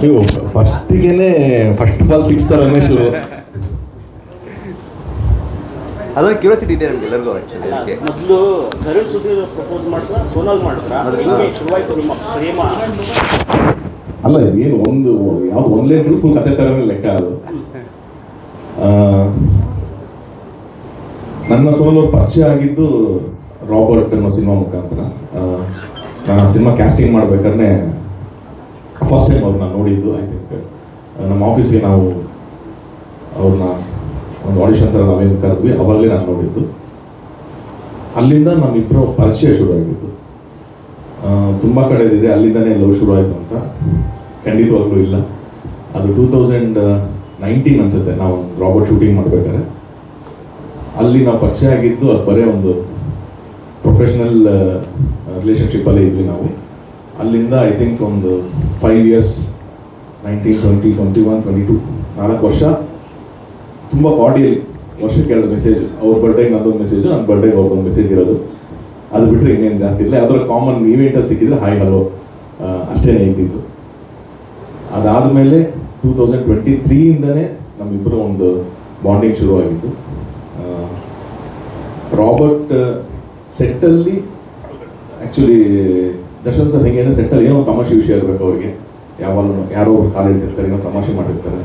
ನೀವು first ball ಸಿಕ್ಸ್ತಾ Ramesh ಅದೊಂದು curiosity ಇದೆ ನಮ್ಗೆ ಎಲ್ಲರಿಗೂ ಆ್ಯಕ್ಚುಲಿ. ಮೊದಲು ಧರಣ್ ಸುಧೀರ್ ಪ್ರಪೋಸ್ ಮಾಡಿದ್ರ ಸೋನಾಲ್ ಮಾಡಿದ್ರ ಶುರುವಾಯ್ತು ನಿಮ್ಮ ಪ್ರೇಮ? ಅಲ್ಲ, ಏನು ಯಾವ್ದು ಒಂದೇ ಫುಲ್ ಕತೆ ಥರನೇ ಲೆಕ್ಕ ಅದು. ನನ್ನ ಸೋನಾಲ್ ಅವ್ರು ಪರಿಚಯ ಆಗಿದ್ದು ರಾಬರ್ಟ್ ಅನ್ನೋ ಸಿನಿಮಾ ಮುಖಾಂತರ. ನಾನು ಸಿನಿಮಾ ಕ್ಯಾಸ್ಟಿಂಗ್ ಮಾಡ್ಬೇಕಾದ್ರೆ ಫಸ್ಟ್ ಟೈಮ್ ಅವ್ರನ್ನ ನೋಡಿದ್ದು. ಐ ಥಿಂಕ್ ನಮ್ಮ ಆಫೀಸ್ಗೆ ನಾವು ಅವ್ರನ್ನ ಒಂದು ಆಡಿಷನ್ ಥರ ನಾವೇನು ಕರೆದ್ವಿ, ಅವಾಗಲೇ ನಾನು ನೋಡಿದ್ದು. ಅಲ್ಲಿಂದ ನಮ್ಮಿಬ್ಬರು ಪರಿಚಯ ಶುರುವಾಗಿದ್ದು. ತುಂಬ ಕಡೆ ಇದೆ ಅಲ್ಲಿಂದನೇ ಲವ್ ಶುರು ಆಯಿತು ಅಂತ ಖಂಡಿತವಾಗ್ಲೂ ಇಲ್ಲ. ಅದು 2019 ಅನ್ಸುತ್ತೆ, ನಾವು ರಾಬರ್ಟ್ ಶೂಟಿಂಗ್ ಮಾಡಬೇಕಾದ್ರೆ ಅಲ್ಲಿ ನಾವು ಪರಿಚಯ ಆಗಿದ್ದು. ಅದು ಬರೀ ಒಂದು ಪ್ರೊಫೆಷ್ನಲ್ ರಿಲೇಷನ್ಶಿಪ್ಪಲ್ಲೇ ಇದ್ವಿ ನಾವು. ಅಲ್ಲಿಂದ ಐ ಥಿಂಕ್ ಒಂದು 5 years, 19, 20, 21, 22, 4 ವರ್ಷ ತುಂಬ ಬಾಡಿಯಲ್ಲಿ ವರ್ಷಕ್ಕೆ 2 ಮೆಸೇಜ್. ಅವ್ರ ಬರ್ಡೇಗೆ ನಂದೊಂದು ಮೆಸೇಜು, ನನ್ನ ಬರ್ಡೇಗೆ ಅವ್ರದ್ದೊಂದು ಮೆಸೇಜ್ ಇರೋದು. ಅದು ಬಿಟ್ಟರೆ ಇನ್ನೇನು ಜಾಸ್ತಿ ಇಲ್ಲ. ಅದರ ಕಾಮನ್ ಈವೆಂಟಲ್ಲಿ ಸಿಕ್ಕಿದ್ರೆ ಹಾಯ್ ಹಲೋ ಅಷ್ಟೇ ಇದ್ದಿದ್ದು. ಅದಾದಮೇಲೆ 2023ಇಂದನೇ ನಮ್ಮಿಬ್ಬರು ಒಂದು ಬಾಂಡಿಂಗ್ ಶುರುವಾಗಿದ್ದು. ರಾಬರ್ಟ್ ಸೆಟ್ಟಲ್ಲಿ ಆ್ಯಕ್ಚುಲಿ ದರ್ಶನ್ ಸರ್ ಹೇಗೆ ಅಂದರೆ ಸೆಟ್ಟಲ್ಲಿ ಏನೋ ತಮಾಷೆ ವಿಷಯ ಇರಬೇಕು ಅವ್ರಿಗೆ. ಯಾರೋ ಒಬ್ರು ಕಾಲು ಇಡ್ತಿರ್ತಾರೆ, ಏನೋ ತಮಾಷೆ ಮಾಡಿರ್ತಾರೆ.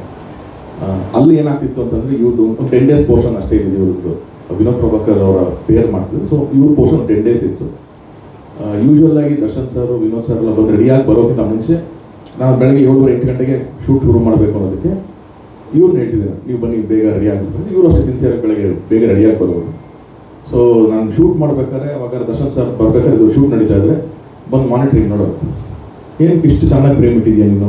ಅಲ್ಲಿ ಏನಾಗ್ತಿತ್ತು ಅಂತಂದರೆ ಇವ್ರದ್ದು 10 days ಪೋರ್ಷನ್ ಅಷ್ಟೇ ಇದೆ. ಇವ್ರದ್ದು ವಿನೋದ್ ಪ್ರಭಾಕರ್ ಅವರ ಪೇರ್ ಮಾಡ್ತಿದ್ರು. ಸೊ ಇವ್ರ ಪೋರ್ಷನ್ 10 days ಇತ್ತು. ಯೂಶ್ವಲ್ ಆಗಿ ದರ್ಶನ್ ಸರ್, ವಿನೋದ್ ಸರ್ ಎಲ್ಲ ಬಂದು ರೆಡಿಯಾಗಿ ಬರೋಕ್ಕಿಂತ ಮುಂಚೆ ನಾನು ಬೆಳಗ್ಗೆ 7-8 ಗಂಟೆಗೆ ಶೂಟ್ ಶುರು ಮಾಡಬೇಕು ಅನ್ನೋದಕ್ಕೆ ಇವ್ರನ್ನ ಹೇಳ್ತಿದ್ದೀನಿ, ನೀವು ಬನ್ನಿ ಬೇಗ ರೆಡಿ ಆಗಿರ್ತಾರೆ. ಇವರು ಅಷ್ಟೇ ಸಿನ್ಸಿಯರ್ ಬೆಳಗ್ಗೆ ಬೇಗ ರೆಡಿಯಾಗಿ ಬರೋರು. ಸೊ ನಾನು ಶೂಟ್ ಮಾಡ್ಬೇಕಾದ್ರೆ ಅವಾಗ ದರ್ಶನ್ ಸರ್ ಬರ್ಬೇಕಾದ್ರೆ ಇದು ಶೂಟ್ ನಡೀತಾ ಇದ್ರೆ ಬಂದು ಮಾನಿಟ್ರಿಂಗ್ ನೋಡೋದು, ಏನಕ್ಕೆ ಇಷ್ಟು ಚೆನ್ನಾಗಿ ಫ್ರೇಮ್ ಇಟ್ಟಿದ್ಯಾ ನೀನು,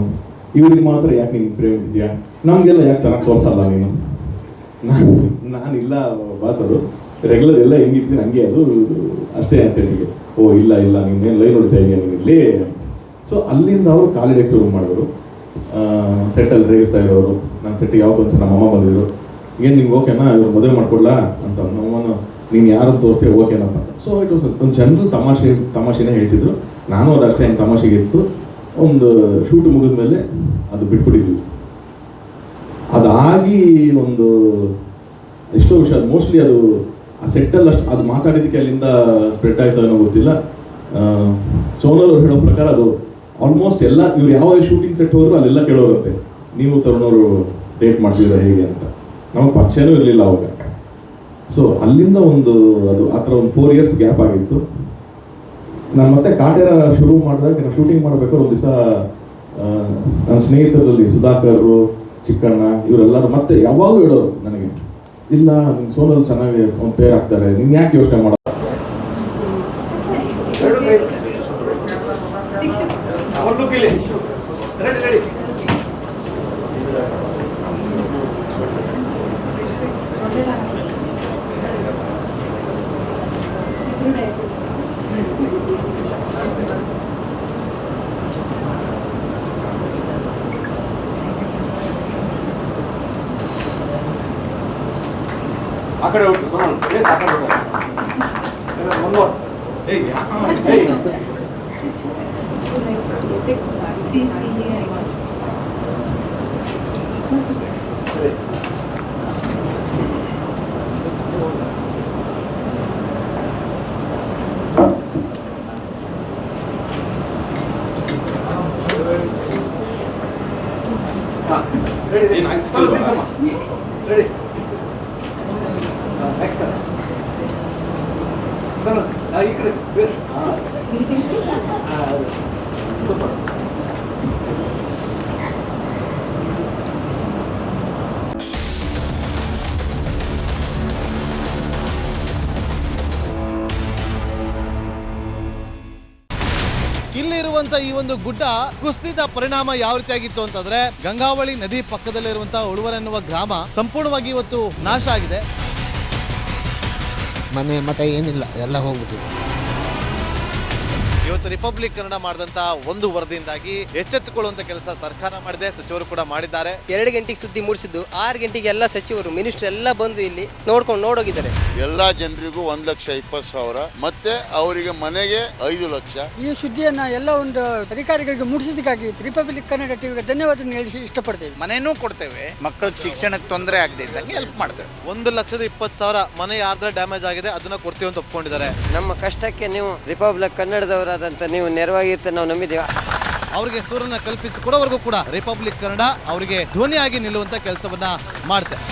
ಇವ್ರಿಗೆ ಮಾತ್ರ ಯಾಕೆ ನೀನು ಫ್ರೇಮ್ ಇಟ್ಟಿದ್ಯಾ, ನಮಗೆಲ್ಲ ಯಾಕೆ ಚೆನ್ನಾಗಿ ತೋರಿಸಲ್ಲ ನೀನು. ನಾನಿಲ್ಲ ಬಾಸ್, ಅದು ರೆಗ್ಯುಲರ್ ಎಲ್ಲ ಹೆಂಗಿರ್ತೀನಿ ಹಂಗೆ ಅದು ಅಷ್ಟೇ ಅಂತೇಳಿ. ಓ ಇಲ್ಲ ನೀನೇನು ಲೈವ್ ನೋಡ್ತಾ ಇದೆಯಾ ನೀನು ಇಲ್ಲಿ. ಸೊ ಅಲ್ಲಿಂದ ಅವರು ಕಾಲಿಡಕ್ಕೆ ಶುರು ಮಾಡಿದ್ರು. ಸೆಟ್ಟಲ್ಲಿ ರೇಗಿಸ್ತಾ ಇರೋರು. ನನ್ನ ಸೆಟ್ಟಿಗೆ ಯಾವತ್ತೊಂದು ಸಲ ನಮ್ಮಮ್ಮ ಬಂದಿದ್ರು, ಏನು ನಿಮ್ಗೆ ಓಕೆನಾ ಇವ್ರು ಮದುವೆ ಮಾಡ್ಕೊಡ್ಲಾ ಅಂತ. ನಮ್ಮಮ್ಮನ ನೀನು ಯಾರನ್ನು ತೋರಿಸ್ತೇವೆ ಓಕೆನಪ್ಪ ಅಂತ. ಸೊ ಇಟ್ ವಾಸ್ ಒಂದು ಜನರಲ್ ತಮಾಷೆನೇ ಹೇಳ್ತಿದ್ರು. ನಾನು ಅದಷ್ಟೇ ಹೆಂಗೆ ತಮಾಷೆಗಿತ್ತು. ಒಂದು ಶೂಟ್ ಮುಗಿದ ಮೇಲೆ ಅದು ಬಿಟ್ಬಿಟ್ಟಿದ್ವಿ. ಅದಾಗಿ ಒಂದು ಎಷ್ಟೋ ವಿಷಯ ಮೋಸ್ಟ್ಲಿ ಅದು ಆ ಸೆಟ್ಟಲ್ಲಿ ಅಷ್ಟು ಅದು ಮಾತಾಡಿದ್ದಕ್ಕೆ ಅಲ್ಲಿಂದ ಸ್ಪ್ರೆಡ್ ಆಯ್ತು ಅನ್ನೋ ಗೊತ್ತಿಲ್ಲ. ಸೋನಲ್ ಅವ್ರು ಹೇಳೋ ಪ್ರಕಾರ ಅದು ಆಲ್ಮೋಸ್ಟ್ ಎಲ್ಲ ಇವ್ರು ಯಾವ ಶೂಟಿಂಗ್ ಸೆಟ್ ಹೋದ್ರು ಅಲ್ಲೆಲ್ಲ ಕೇಳೋರಂತೆ, ನೀವು ತರುಣವರು ಡೇಟ್ ಮಾಡ್ತಿದ್ದೀರಾ ಹೇಗೆ ಅಂತ. ನಮಗೆ ಪರಿಚಯನೂ ಇರಲಿಲ್ಲ ಅವಾಗ. ಸೊ ಅಲ್ಲಿಂದ ಒಂದು ಅದು ಆ ಥರ ಒಂದು 4 years ಗ್ಯಾಪ್ ಆಗಿತ್ತು. ನಾನು ಮತ್ತೆ ಕಾಟೇರ ಶುರು ಮಾಡಿದಾಗ ನಾನು ಶೂಟಿಂಗ್ ಮಾಡಬೇಕಾದ್ರೆ ಒಂದು ದಿವಸ ನನ್ನ ಸ್ನೇಹಿತರಲ್ಲಿ ಸುಧಾಕರ್, ಚಿಕ್ಕಣ್ಣ ಇವರೆಲ್ಲರೂ ಮತ್ತೆ ಯಾವಾಗಲೂ ಹೇಳೋರು ನನಗೆ, ಇಲ್ಲ ನಿನ್ನ ಸೋನಲ್ ಚೆನ್ನಾಗಿ ಒಂದು ಪೇರ್ ಆಗ್ತಾರೆ, ನೀನು ಯಾಕೆ ಯೋಚನೆ ಮಾಡೋ. ಆ ಕಡೆ ಹೋಗ್ತು ಸೋನಲ್, ಆ ಕಡೆ ರೆಡಿ. ಈ ಕಡೆ ಸೂಪರ್. ಇಲ್ಲಿರುವಂತ ಈ ಒಂದು ಗುಡ್ಡ ಕುಸಿದ ಪರಿಣಾಮ ಯಾವ ರೀತಿಯಾಗಿತ್ತು ಅಂತಂದ್ರೆ, ಗಂಗಾವಳಿ ನದಿ ಪಕ್ಕದಲ್ಲಿರುವಂತಹ ಉಳುವರ್ ಎನ್ನುವ ಗ್ರಾಮ ಸಂಪೂರ್ಣವಾಗಿ ಇವತ್ತು ನಾಶ ಆಗಿದೆ. ಮನೆ ಮಠ ಏನಿಲ್ಲ, ಎಲ್ಲ ಹೋಗ್ಬಿಟ್ಟಿದೆ. ಇವತ್ತು ರಿಪಬ್ಲಿಕ್ ಕನ್ನಡ ಮಾಡಿದಂತ ಒಂದು ವರದಿಯಿಂದಾಗಿ ಎಚ್ಚೆತ್ತುಕೊಳ್ಳುವಂತ ಕೆಲಸ ಸರ್ಕಾರ ಮಾಡಿದೆ, ಸಚಿವರು ಕೂಡ ಮಾಡಿದ್ದಾರೆ. 2 ಗಂಟೆಗೆ ಸುದ್ದಿ ಮೂಡಿಸಿದ್ದು 6 ಗಂಟೆಗೆ ಎಲ್ಲ ಸಚಿವರು ಮಿನಿಸ್ಟರ್ ಎಲ್ಲ ಬಂದು ಇಲ್ಲಿ ನೋಡೋಗಿದ್ದಾರೆ. ಎಲ್ಲಾ ಜನರಿಗೂ 1,20,000 ಮತ್ತೆ ಅವರಿಗೆ ಮನೆಗೆ 5 ಲಕ್ಷ. ಈ ಸುದ್ದಿಯನ್ನ ಎಲ್ಲ ಒಂದು ಅಧಿಕಾರಿಗಳಿಗೆ ಮೂಡಿಸಿದ್ದಕ್ಕಾಗಿ ರಿಪಬ್ಲಿಕ್ ಕನ್ನಡ ಟಿವಿಗೆ ಧನ್ಯವಾದ ಹೇಳಿ ಇಷ್ಟಪಡ್ತೇವೆ. ಮನೆನೂ ಕೊಡ್ತೇವೆ, ಮಕ್ಕಳಿಗೆ ಶಿಕ್ಷಣಕ್ಕೆ ತೊಂದರೆ ಆಗದೆ ಇದ್ದಂಗೆ ಹೆಲ್ಪ್ ಮಾಡ್ತೇವೆ. 1,20,000 ಮನೆ ಯಾರ್ದ್ರ ಡ್ಯಾಮೇಜ್ ಆಗಿದೆ ಅದನ್ನ ಕೊಡ್ತೀವಿ ಅಂತ ಒಪ್ಕೊಂಡಿದ್ದಾರೆ. ನಮ್ಮ ಕಷ್ಟಕ್ಕೆ ನೀವು ರಿಪಬ್ಲಿಕ್ ಕನ್ನಡದವರಾದಂತ ನೀವು ನೆರವಾಗಿರ್ತ ನಾವು ನಂಬಿದ್ದೇವೆ. ಅವರಿಗೆ ಸೂರನ್ನ ಕಲ್ಪಿಸಿಕೊಡೋವರೆಗೂ ಕೂಡ ರಿಪಬ್ಲಿಕ್ ಕನ್ನಡ ಅವರಿಗೆ ಧ್ವನಿಯಾಗಿ ನಿಲ್ಲುವಂತ ಕೆಲಸವನ್ನ ಮಾಡ್ತಾರೆ.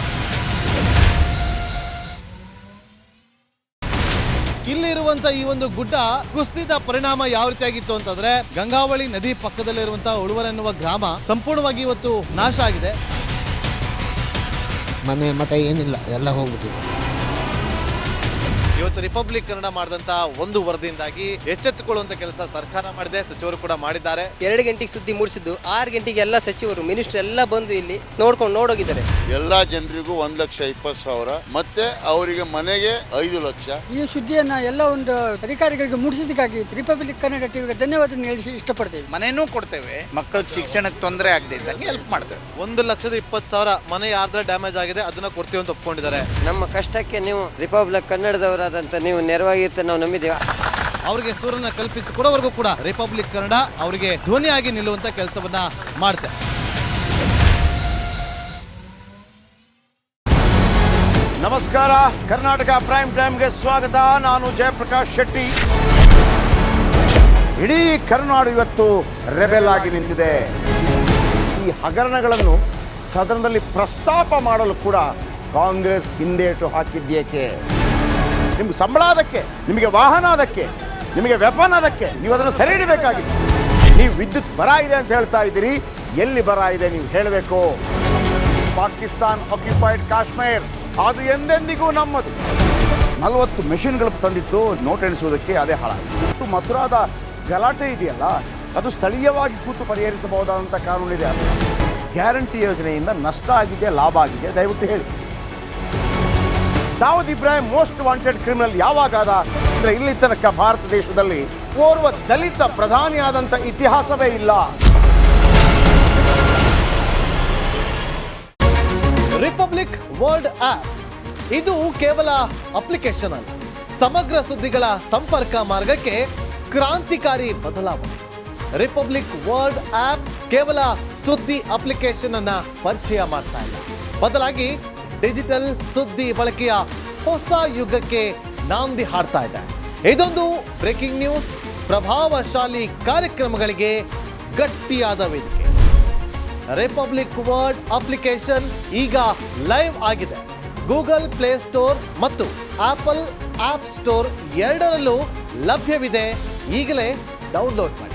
ಇಲ್ಲಿರುವಂತ ಈ ಒಂದು ಗುಡ್ಡ ಕುಸಿದ ಪರಿಣಾಮ ಯಾವ ರೀತಿಯಾಗಿತ್ತು ಅಂತಂದ್ರೆ ಗಂಗಾವಳಿ ನದಿ ಪಕ್ಕದಲ್ಲಿರುವಂತಹ ಉಳುವರೆನ್ನುವ ಗ್ರಾಮ ಸಂಪೂರ್ಣವಾಗಿ ಇವತ್ತು ನಾಶ ಆಗಿದೆ. ಮನೆ ಮಠ ಏನಿಲ್ಲ, ಎಲ್ಲ ಹೋಗ್ಬಿಟ್ಟಿದೆ. ಇವತ್ತು ರಿಪಬ್ಲಿಕ್ ಕನ್ನಡ ಮಾಡಿದಂತ ಒಂದು ವರದಿಯಿಂದಾಗಿ ಎಚ್ಚೆತ್ತುಕೊಳ್ಳುವಂತ ಕೆಲಸ ಸರ್ಕಾರ ಮಾಡಿದೆ, ಸಚಿವರು ಕೂಡ ಮಾಡಿದ್ದಾರೆ. 2 ಗಂಟೆಗೆ ಸುದ್ದಿ ಮೂಡಿಸಿದ್ದು 6 ಗಂಟೆಗೆ ಎಲ್ಲ ಸಚಿವರು ಮಿನಿಸ್ಟರ್ ಎಲ್ಲ ಬಂದು ಇಲ್ಲಿ ನೋಡೋಗಿದ್ದಾರೆ. ಎಲ್ಲಾ ಜನರಿಗೂ 1,20,000 ಮತ್ತೆ ಅವರಿಗೆ ಮನೆಗೆ 5 ಲಕ್ಷ. ಈ ಸುದ್ದಿಯನ್ನ ಎಲ್ಲ ಒಂದು ಅಧಿಕಾರಿಗಳಿಗೆ ಮೂಡಿಸಿದ್ದಕ್ಕಾಗಿ ರಿಪಬ್ಲಿಕ್ ಕನ್ನಡ ಟಿವಿಗೆ ಧನ್ಯವಾದ ಹೇಳಿ ಇಷ್ಟಪಡ್ತೇವೆ. ಮನೆನೂ ಕೊಡ್ತೇವೆ, ಮಕ್ಕಳಿಗೆ ಶಿಕ್ಷಣಕ್ಕೆ ತೊಂದರೆ ಆಗದೆ ಇದ್ದಂಗೆ ಹೆಲ್ಪ್ ಮಾಡ್ತೇವೆ. 1,20,000 ಮನೆ ಯಾರ್ದ್ರ ಡ್ಯಾಮೇಜ್ ಆಗಿದೆ ಅದನ್ನ ಕೊಡ್ತೀವಿ ಅಂತ ಒಪ್ಕೊಂಡಿದ್ದಾರೆ. ನಮ್ಮ ಕಷ್ಟಕ್ಕೆ ನೀವು ರಿಪಬ್ಲಿಕ್ ಕನ್ನಡದವರಾದಂತ ನೀವು ನೆರವಾಗಿರ್ತ ನಾವು ನಂಬಿದ್ದೇವೆ. ಅವರಿಗೆ ಸೂರನ್ನ ಕಲ್ಪಿಸಿಕೊಡೋವರೆಗೂ ಕೂಡ ರಿಪಬ್ಲಿಕ್ ಕನ್ನಡ ಅವರಿಗೆ ಧ್ವನಿಯಾಗಿ ನಿಲ್ಲುವಂತ ಕೆಲಸವನ್ನ ಮಾಡ್ತಾರೆ. ನಮಸ್ಕಾರ, ಕರ್ನಾಟಕ ಪ್ರೈಮ್ ಟೈಮ್ಗೆ ಸ್ವಾಗತ. ನಾನು ಜಯಪ್ರಕಾಶ್ ಶೆಟ್ಟಿ. ಇಡೀ ಕರ್ನಾಡು ಇವತ್ತು ರೆಬೆಲ್ ಆಗಿ ನಿಂತಿದೆ. ಈ ಹಗರಣಗಳನ್ನು ಸದನದಲ್ಲಿ ಪ್ರಸ್ತಾಪ ಮಾಡಲು ಕೂಡ ಕಾಂಗ್ರೆಸ್ ಹಿಂದೇಟು ಹಾಕಿದ್ದೇಕೆ? ನಿಮ್ಗೆ ಸಂಬಳ ಅದಕ್ಕೆ, ನಿಮಗೆ ವಾಹನ ಅದಕ್ಕೆ, ನಿಮಗೆ ವೆಪನ್ ಅದಕ್ಕೆ, ನೀವು ಅದನ್ನು ಸೆರೆ ಹಿಡಬೇಕಾಗಿತ್ತು. ನೀವು ವಿದ್ಯುತ್ ಬರ ಇದೆ ಅಂತ ಹೇಳ್ತಾ ಇದ್ದೀರಿ, ಎಲ್ಲಿ ಬರ ಇದೆ ನೀವು ಹೇಳಬೇಕು. ಪಾಕಿಸ್ತಾನ್ ಆಕ್ಯುಪೈಡ್ ಕಾಶ್ಮೀರ್ ಅದು ಎಂದೆಂದಿಗೂ ನಮ್ಮದು. 40 ಮೆಷಿನ್ಗಳು ತಂದಿತ್ತು ನೋಟ್ ಎಣಿಸುವುದಕ್ಕೆ, ಅದೇ ಹಾಳಾಯಿತು. ಮಥುರಾದ ಗಲಾಟೆ ಇದೆಯಲ್ಲ, ಅದು ಸ್ಥಳೀಯವಾಗಿ ಕೂತು ಪರಿಹರಿಸಬಹುದಾದಂಥ ಕಾನೂನಿದೆ. ಗ್ಯಾರಂಟಿ ಯೋಜನೆಯಿಂದ ನಷ್ಟ ಆಗಿದೆ, ಲಾಭ ಆಗಿದೆ, ದಯವಿಟ್ಟು ಹೇಳಿ. Dawood Ibrahim most wanted criminal ಯಾವಾಗಾದ ಅಂದರೆ ಇಲ್ಲಿ ತನಕ ಭಾರತ ದೇಶದಲ್ಲಿ ಓರ್ವ ದಲಿತ ಪ್ರಧಾನಿಯಾದಂಥ ಇತಿಹಾಸವೇ ಇಲ್ಲ. ರಿಪಬ್ಲಿಕ್ ವರ್ಲ್ಡ್ ಆಪ್ ಇದು ಕೇವಲ ಅಪ್ಲಿಕೇಶನ್ ಅಲ್ಲ, ಸಮಗ್ರ ಸುದ್ದಿಗಳ ಸಂಪರ್ಕ ಮಾರ್ಗಕ್ಕೆ ಕ್ರಾಂತಿಕಾರಿ ಬದಲಾವಣೆ. ರಿಪಬ್ಲಿಕ್ ವರ್ಲ್ಡ್ ಆಪ್ ಕೇವಲ ಸುದ್ದಿ ಅಪ್ಲಿಕೇಶನ್ ಅನ್ನ ಪರಿಚಯ ಮಾಡ್ತಾ ಇಲ್ಲ, ಬದಲಾಗಿ ಡಿಜಿಟಲ್ ಸುದ್ದಿ ಬಳಕೆಯ ಹೊಸ ಯುಗಕ್ಕೆ ನಾಂದಿ ಹಾಡ್ತಾ ಇದೆ. ಇದೊಂದು ಬ್ರೇಕಿಂಗ್ ನ್ಯೂಸ್, ಪ್ರಭಾವಶಾಲಿ ಕಾರ್ಯಕ್ರಮಗಳಿಗೆ ಗಟ್ಟಿಯಾದ ವೇದಿಕೆ. ರಿಪಬ್ಲಿಕ್ ವರ್ಲ್ಡ್ ಅಪ್ಲಿಕೇಶನ್ ಈಗ ಲೈವ್ ಆಗಿದೆ. ಗೂಗಲ್ ಪ್ಲೇ ಸ್ಟೋರ್ ಮತ್ತು ಆಪಲ್ ಆಪ್ ಸ್ಟೋರ್ ಎರಡರಲ್ಲೂ ಲಭ್ಯವಿದೆ. ಈಗಲೇ ಡೌನ್ಲೋಡ್ ಮಾಡಿ.